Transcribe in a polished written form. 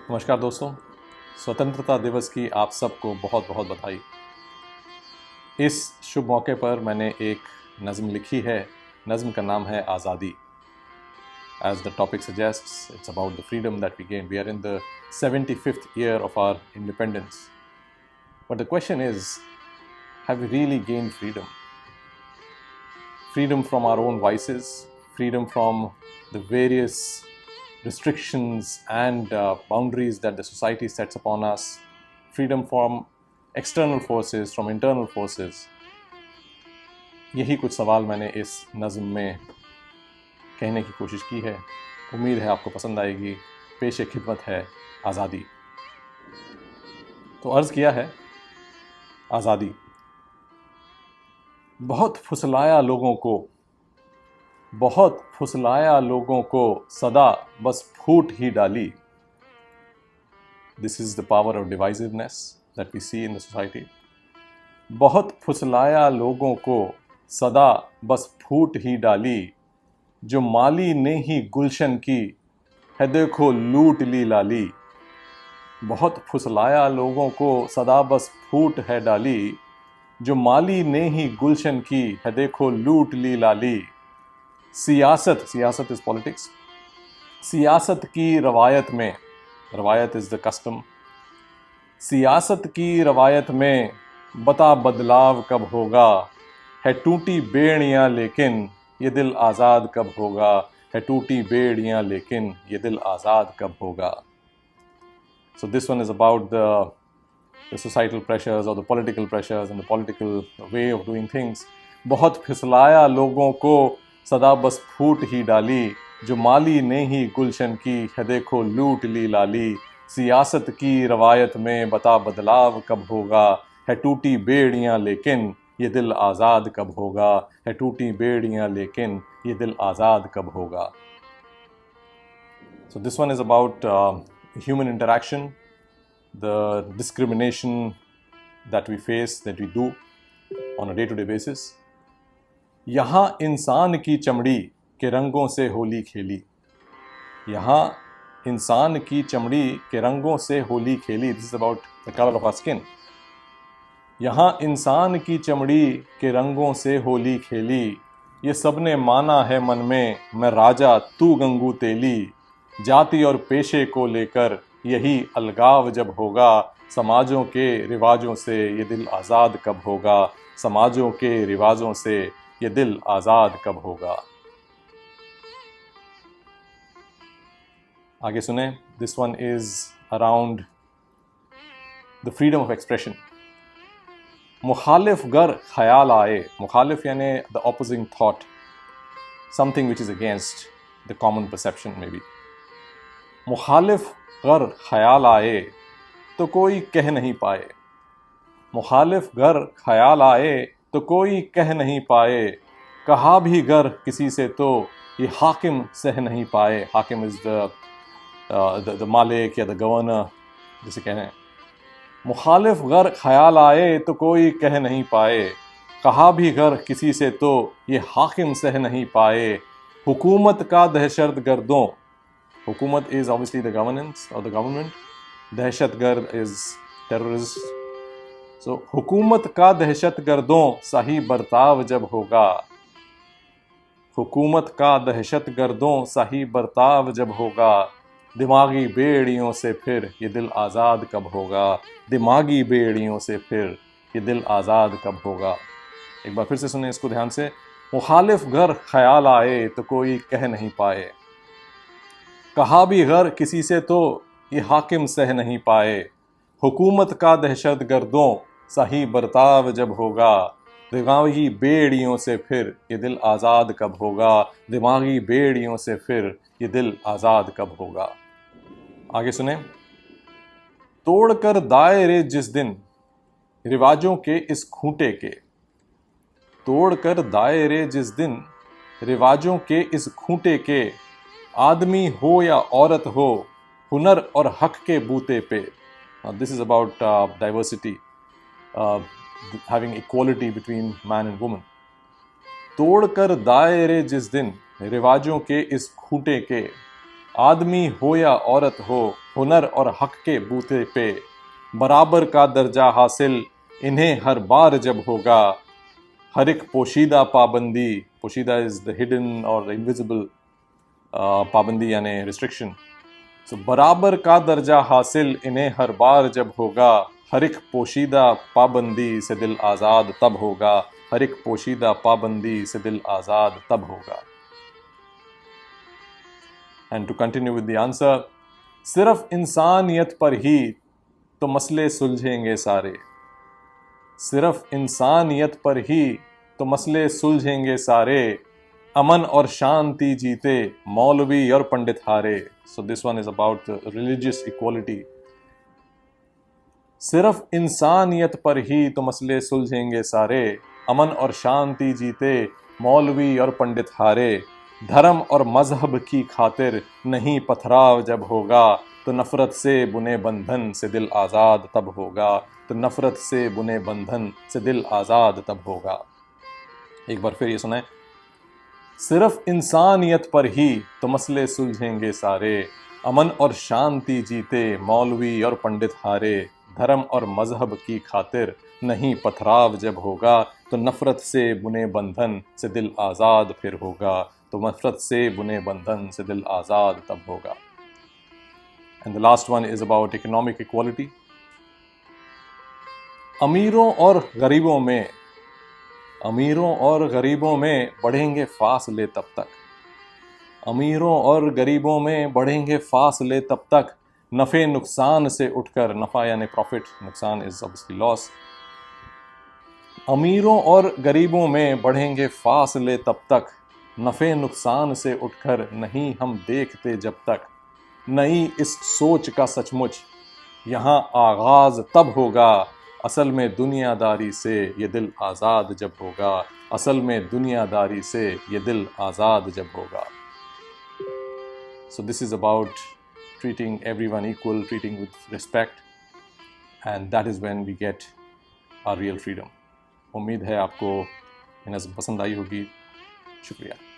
नमस्कार दोस्तों, स्वतंत्रता दिवस की आप सबको बहुत बहुत बधाई। इस शुभ मौके पर मैंने एक नज़्म लिखी है। नज़्म का नाम है आज़ादी। As the topic suggests, it's about the freedom that we gained. We are in the 75th year of our independence. But the question is, have we really gained freedom? Freedom from our own vices, freedom from the various restrictions and boundaries that the society sets upon us, freedom from external forces, from internal forces. यही कुछ सवाल मैंने इस नज़्म में कहने की कोशिश की है। उम्मीद है आपको पसंद आएगी। पेश खिदमत है आज़ादी। तो अर्ज़ किया है आज़ादी। बहुत फुसलाया लोगों को सदा बस फूट ही डाली। This is the power of divisiveness that we see in the society. बहुत फुसलाया लोगों को सदा बस फूट ही डाली, जो माली ने ही गुलशन की है देखो लूट ली लाली। बहुत फुसलाया लोगों को सदा बस फूट है डाली, जो माली ने ही गुलशन की है देखो लूट ली लाली। सियासत इज पॉलिटिक्स। सियासत की रवायत में, रवायत इज द कस्टम। सियासत की रवायत में बता बदलाव कब होगा, है टूटी बेड़ियां लेकिन ये दिल आज़ाद कब होगा, है टूटी बेड़ियां लेकिन ये दिल आज़ाद कब होगा। So this one is about the societal pressures or the political pressures and the political way of doing things. बहुत फिसलाया लोगों को सदा बस फूट ही डाली, जो माली ने ही गुलशन की है देखो लूट ली लाली। सियासत की रवायत में बता बदलाव कब होगा, है टूटी बेड़ियां लेकिन ये दिल आज़ाद कब होगा, है टूटी बेड़ियां लेकिन ये दिल आज़ाद कब होगा। So this one is about human interaction, the discrimination that we face, that we do on a day-to-day basis. यहाँ इंसान की चमड़ी के रंगों से होली खेली। यहाँ इंसान की चमड़ी के रंगों से होली खेली। This is about the color of our skin. यहाँ इंसान की चमड़ी के रंगों से होली खेली, ये सबने माना है मन में मैं राजा तू गंगू तेली। जाति और पेशे को लेकर यही अलगाव जब होगा, समाजों के रिवाजों से ये दिल आज़ाद कब होगा, समाजों के रिवाजों से ये दिल आज़ाद कब होगा। आगे सुने। This one is around the freedom of expression. मुखालिफ गर ख्याल आए, मुखालिफ यानी the opposing thought, something which is against the common perception may be. मुखालिफ गर ख्याल आए तो कोई कह नहीं पाए, मुखालिफ गर ख्याल आए तो कोई कह नहीं पाए, कहा भी गर किसी से तो ये हाकिम सह नहीं पाए। हाकिम इज द मालिक या द गवर्नर जिसे कहें। मुखालिफ गर ख्याल आए तो कोई कह नहीं पाए, कहा भी गर किसी से तो ये हाकिम सह नहीं पाए। हुकूमत का दहशत गर्दों, हुकूमत इज ऑब्वियसली द गवर्नेंस और द गवर्नमेंट, दहशत गर्द इज टेररिस्ट। सो हुकूमत का दहशत गर्दों सा ही बर्ताव जब होगा, हुकूमत का दहशत गर्दों सा ही बर्ताव जब होगा, दिमागी बेड़ियों से फिर ये दिल आज़ाद कब होगा, दिमागी बेड़ियों से फिर ये दिल आज़ाद कब होगा। एक बार फिर से सुने इसको ध्यान से। मुखालिफ गर ख्याल आए तो कोई कह नहीं पाए, कहा भी गर किसी से तो ये हाकिम सह नहीं पाए। हुकूमत का दहशत गर्दों सा ही बर्ताव जब होगा, दिमागी बेड़ियों से फिर ये दिल आज़ाद कब होगा, दिमागी बेड़ियों से फिर ये दिल आज़ाद कब होगा। आगे सुने। तोड़कर दायरे जिस दिन रिवाजों के इस खूंटे के, तोड़कर दायरे जिस दिन रिवाजों के इस खूंटे के, आदमी हो या औरत हो हुनर और हक के बूते पे। This is about diversity, having equality between man and woman. तोड़कर दायरे जिस दिन रिवाजों के इस खूंटे के, आदमी हो या औरत हो ہنر اور حق کے بوتے پہ، برابر کا درجہ حاصل انہیں ہر بار جب ہوگا، ہر ایک پوشیدہ پابندی، پوشیدہ از دا ہڈن اور انویزبل پابندی یعنی ریسٹرکشن، سو برابر کا درجہ حاصل انہیں ہر بار جب ہوگا، ہر ایک پوشیدہ پابندی سے دل آزاد تب ہوگا، ہر ایک پوشیدہ پابندی سے دل آزاد تب ہوگا۔ And to continue with the answer, صرف انسانیت پر ہی تو مسئلے سلجھیں گے سارے، صرف انسانیت پر ہی تو مسئلے سلجھیں گے سارے، امن اور شانتی جیتے مولوی اور پنڈت ہارے۔ So this one is about religious equality. صرف انسانیت پر ہی تو مسئلے سلجھیں گے سارے، امن اور شانتی جیتے مولوی اور پنڈت ہارے، دھرم اور مذہب کی خاطر نہیں پتھراؤ جب ہوگا، تو نفرت سے بنے بندھن سے دل آزاد تب ہوگا، تو نفرت سے بنے بندھن سے دل آزاد تب ہوگا۔ ایک بار پھر یہ سنیں، صرف انسانیت پر ہی تو مسئلے سلجھیں گے سارے، امن اور شانتی جیتے مولوی اور پنڈت ہارے، دھرم اور مذہب کی خاطر نہیں پتھراؤ جب ہوگا، تو نفرت سے بنے بندھن سے دل آزاد پھر ہوگا، تو نفرت سے بنے بندھن سے دل آزاد تب ہوگا۔ And the last one is about economic equality۔ امیروں اور غریبوں میں، امیروں اور غریبوں میں بڑھیں گے فاصلے تب تک، امیروں اور غریبوں میں بڑھیں گے فاصلے تب تک، نفع نقصان سے اٹھ کر، نفع یعنی پروفٹ، نقصان از obviously loss، امیروں اور غریبوں میں بڑھیں گے فاصلے تب تک، نفع نقصان سے اٹھ کر نہیں ہم دیکھتے جب تک، نئی اس سوچ کا سچ مچ یہاں آغاز تب ہوگا، اصل میں دنیا داری سے یہ دل آزاد جب ہوگا، اصل میں دنیا داری سے یہ دل آزاد جب ہوگا۔ So this is about treating everyone equal, treating with respect, and that is when we get our real freedom۔ امید ہے آپ کو یہ نظم پسند آئی ہوگی۔ شکریہ۔